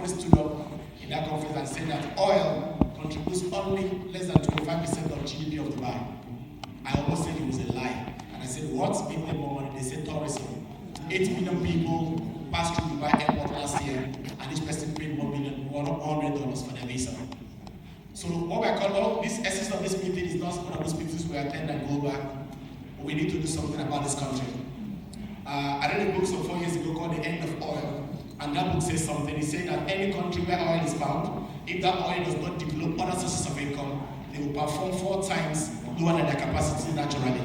somebody stood up in that conference and said that oil contributes only less than 25% of GDP of Dubai. I almost said it was a lie. And I said, what's making them more money? They said tourism. 8 million people passed through Dubai airport last year, and each person paid $100 for their visa. So what we are calling, this essence of this meeting is not one of those meetings we attend and go back. We need to do something about this country. I read a book some 4 years ago called The End of Oil, and that book says something. It says that any country where oil is found, if that oil does not develop other sources of income, they will perform 4 times lower than their capacity naturally.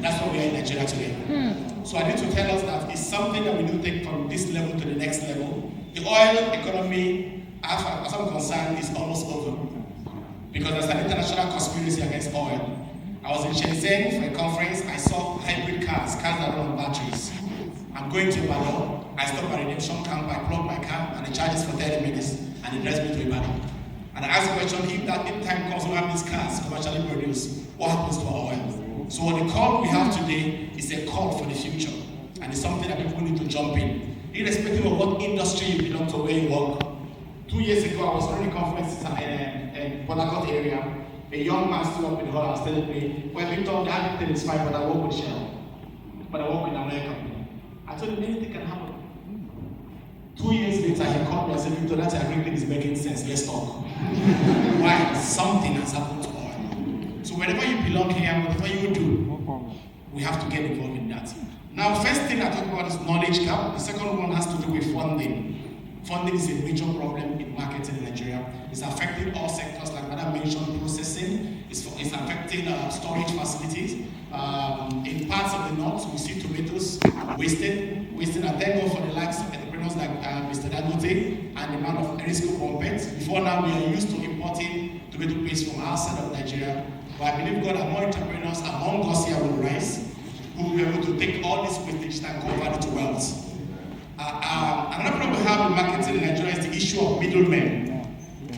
That's what we are in Nigeria today. So I need to tell us that it's something that we need to take from this level to the next level. The oil economy, as I'm concerned, is almost over. Because there's an international conspiracy against oil. I was in Shenzhen for a conference. I saw hybrid cars that run on batteries. I'm going to Ibadan. I stop at Redemption Camp, I plug my car, and it charges for 30 minutes, and it drives me to Ibadan. And I asked the question, if time comes to have these cars commercially produced, what happens to our oil? So the call we have today is a call for the future, and it's something that people need to jump in. Irrespective of what industry you belong to, where you work. 2 years ago, I was running a conference in Port Harcourt area. A young man stood up in the hall and was telling me, well, Victor, the everything is fine, but I work with Shell. But I work with America. I told him anything can happen. 2 years later, he called me and said, Victor, that agreement is making sense. Let's talk. Why? Something has happened to oil. So wherever you belong here, whatever you do, we have to get involved in that. Now, first thing I talk about is knowledge gap. The second one has to do with funding. Funding is a major problem in marketing in Nigeria. It's affecting all sectors, like Madam mentioned, processing. It's affecting storage facilities. In parts of the north, we see tomatoes wasted. And thank God for the likes of entrepreneurs like Mr. Dangote and the man of Erisco Pompet. Before now, we are used to importing tomato paste from outside of Nigeria. But I believe God and more entrepreneurs among us here will rise, who will be able to take all this wastage and convert it to wealth. Another problem we have in marketing in Nigeria is the issue of middlemen.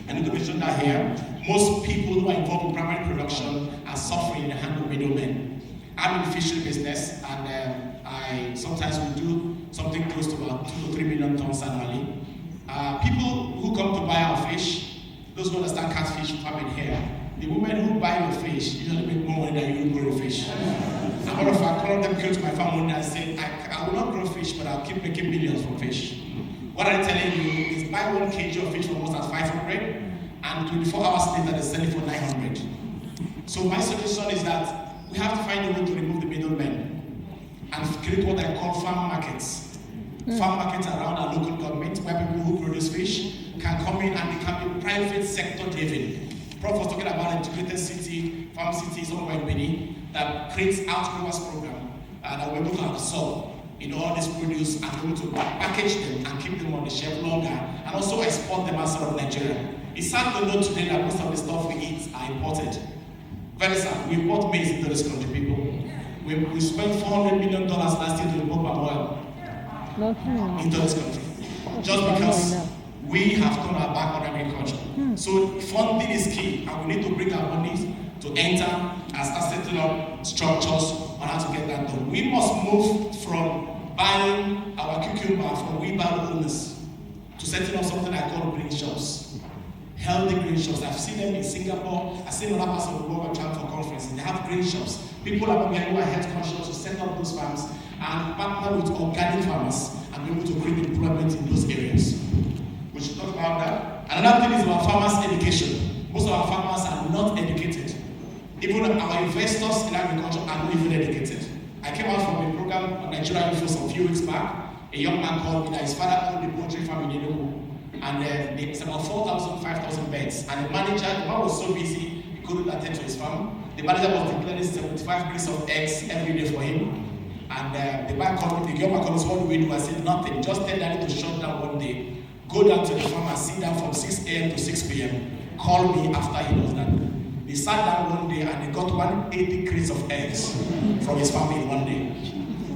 I need to mention that here. Most people who are involved in primary production are suffering in the hand of middlemen. I'm in the fishery business, and I sometimes we do something close to about 2 to 3 million tons annually. People who come to buy our fish, those who understand catfish farming here, the women who buy your fish usually make more money than you grow fish. And one of them came to my farm one day and said, I will not grow fish, but I'll keep making millions from fish. What I'm telling you is buy 1 kg of fish from us at 500, and 24 hours later they sell it for 900. So my solution is that we have to find a way to remove the middlemen and create what I call farm markets. Farm markets around our local government, where people who produce fish can come in and they can be private sector driven. Prof was talking about integrated city, farm city somewhere in Benin that creates outgrowers program that we're able to absorb all this produce and be able to package them and keep them on the shelf longer and also export them outside of Nigeria. It's sad to know today that most of the stuff we eat are imported. Very sad. We import maize into this country, people. We spent $400 million last year to import palm oil into this country. Just because we have turned our back on agriculture. So funding is key, and we need to bring our money to enter and start setting up structures on how to get that done. We must move from buying our cucumber from wheelbarrow owners to setting up something I call green shops. Healthy green shops. I've seen them in Singapore. I've seen other parts of the world where travel for conferences. They have green shops. People are who are health conscious to set up those farms and partner with organic farmers and be able to create employment in those areas. We should talk about that. Another thing is about farmers' education. Most of our farmers are not educated. Even our investors in agriculture are not even educated. I came out from a program on Nigeria Info some few weeks back. A young man called me that his father owned a poultry farm in Enugu. And it's about 4,000, 5,000 beds. And the man was so busy, he couldn't attend to his farm. The manager was declaring 75 crates of eggs every day for him. And the man called me, the young man called us, what do we do? I said, nothing. Just tell Daddy to shut down one day. Go down to the farm and sit down from 6 a.m. to 6 p.m. Call me after he does that. They sat down one day and they got 180 crates of eggs from his family in one day.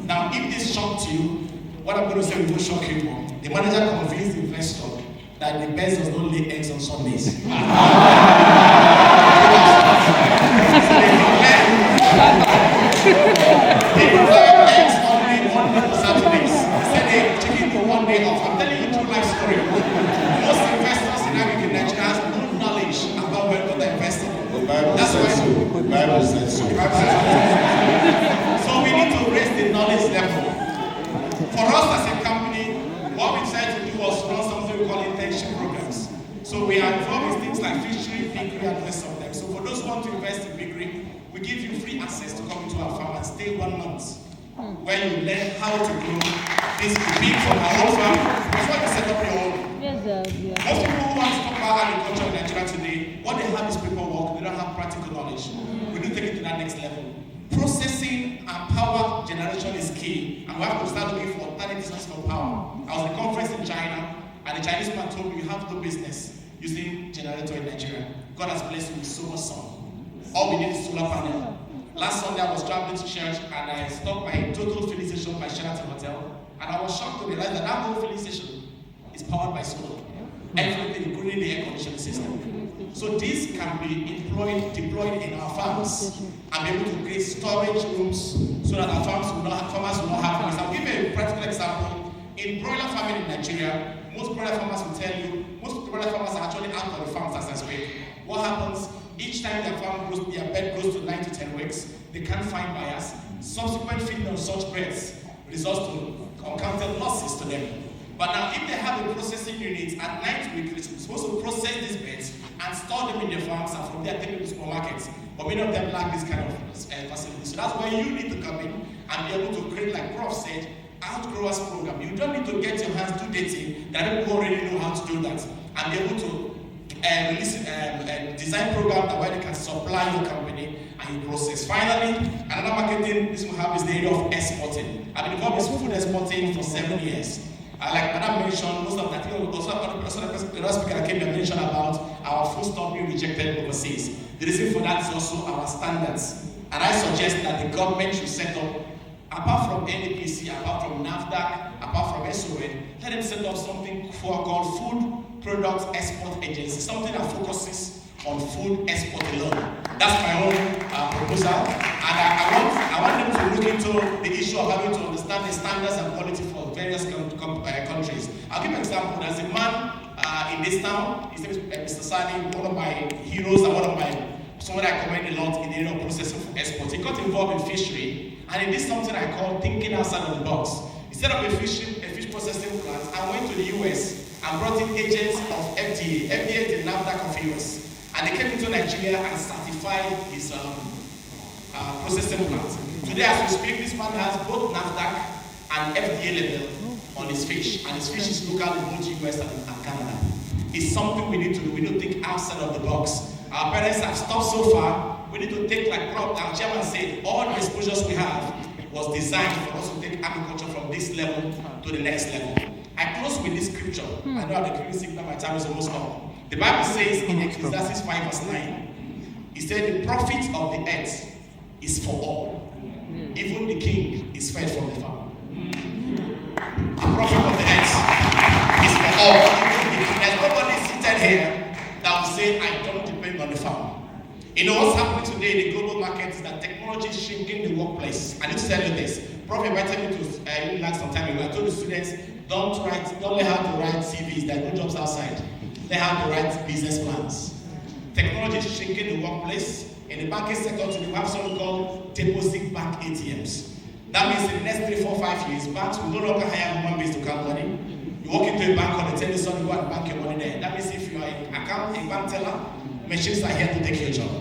Now, if this shocked you, what I'm going to say will shock you more. The manager convinced the investor that the birds does not lay eggs on Sundays. They declare eggs only on Saturdays. They said they chicken for one day off. I'm telling you a true life story. So we are involved in things like fishery, piggery, and the rest of them. So for those who want to invest in piggery, we give you free access to come into our farm and stay 1 month, where you learn how to grow this pig from our own farm before you set up your own. Most people who want to talk about agriculture in Nigeria today, what they have is paperwork, they don't have practical knowledge. We need to take it to that next level. Processing and power generation is key, and we have to start looking for alternatives for power. I was at a conference in China, and the Chinese man told me you have no business using generator in Nigeria. God has blessed you with so much sun. All we need is solar panel. Last Sunday I was traveling to church and I stopped by total filling station by Sheraton Hotel, and I was shocked to realize that that whole filling station is powered by solar. Everything, including the air conditioning system. So this can be deployed in our farms and be able to create storage rooms so that our farmers will not have this. I'll give you a practical example. In broiler farming in Nigeria, most broiler farmers will tell you, most broiler farmers are actually out of the farms as I speak. What happens, each time their bed grows to 9 to 10 weeks, they can't find buyers. Subsequent feeding on such birds results to uncounted losses to them. But now, if they have a processing unit at night, we're supposed to process these beds and store them in their farms, and from there take them to supermarkets. But many of them lack this kind of facility. So that's why you need to come in and be able to create, like Prof said, outgrowers program. You don't need to get your hands too dirty. There are people who already know how to do that and be able to release a design program that where they can supply your company and you process. Finally, another marketing this will have is the area of exporting. I've been involved in food exporting for 7 years. Like Madam mentioned, most of that, the last speaker that came and mentioned about our food stuff being rejected overseas. The reason for that is also our standards. And I suggest that the government should set up, apart from NAPC, apart from NAFDAC, apart from SON, let them set up something called Food Product Export Agency, something that focuses on food export alone. That's my own proposal. And I want them to look into the issue of having to understand the standards and quality for various countries. I'll give an example. There's a man in this town, his name is Mr. Sani, one of my heroes and someone I commend a lot in the area of processing for export. He got involved in fishery, and he did something I call thinking outside of the box. He set up a fish processing plant and went to the US and brought in agents of FDA. FDA is the NAFDAC of US. And they came into Nigeria and certified his processing plant. Today, as we speak, this man has both NAFDAC and FDA level on his fish, and his fish is local in both US and Canada. It's something we need to do. We need to think outside of the box. Our parents have stopped so far. We need to take, like our chairman said, all the exposures we have was designed for us to take agriculture from this level to the next level. I close with this scripture. I know I'm the cleaning signal, my time is almost up. The Bible says in Ecclesiastes 5 verse 9, it said the profit of the earth is for all. Even the king is fed from the farm. The profit of the earth is for all. There's nobody seated here that will say, I don't depend on the farm. You know what's happening today in the global market is that technology is shrinking the workplace. I need to tell you this. Prof invited me to relax some time ago. I told the students, don't learn how to write CVs. There are no jobs outside. They have to write business plans. Technology is shrinking the workplace. In the banking sector today, we have something called deposit bank ATMs. That means in the next 3, 4, 5 years, banks will no longer hire human beings to count money. You walk into a bank or they tell you something, you go and bank your money there. That means if you are a bank teller, machines are here to take your job.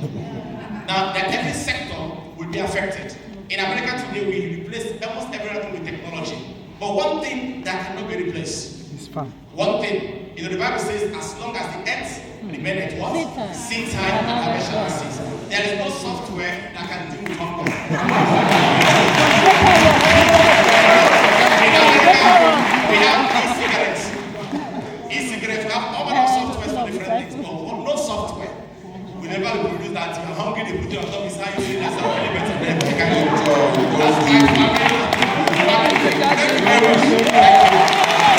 Now, that every sector will be affected. In America today, we replace almost everything with technology. But one thing that cannot be replaced, one thing, the Bible says, as long as the earth remaineth what? Seed time and harvest season. There is no software that can deal with hunger. We have e-cigarettes. E-cigarettes, we have all kinds of software for different things, but no software. We never produce that. You're hungry, they put you on top, it's how you feel, that's how you better.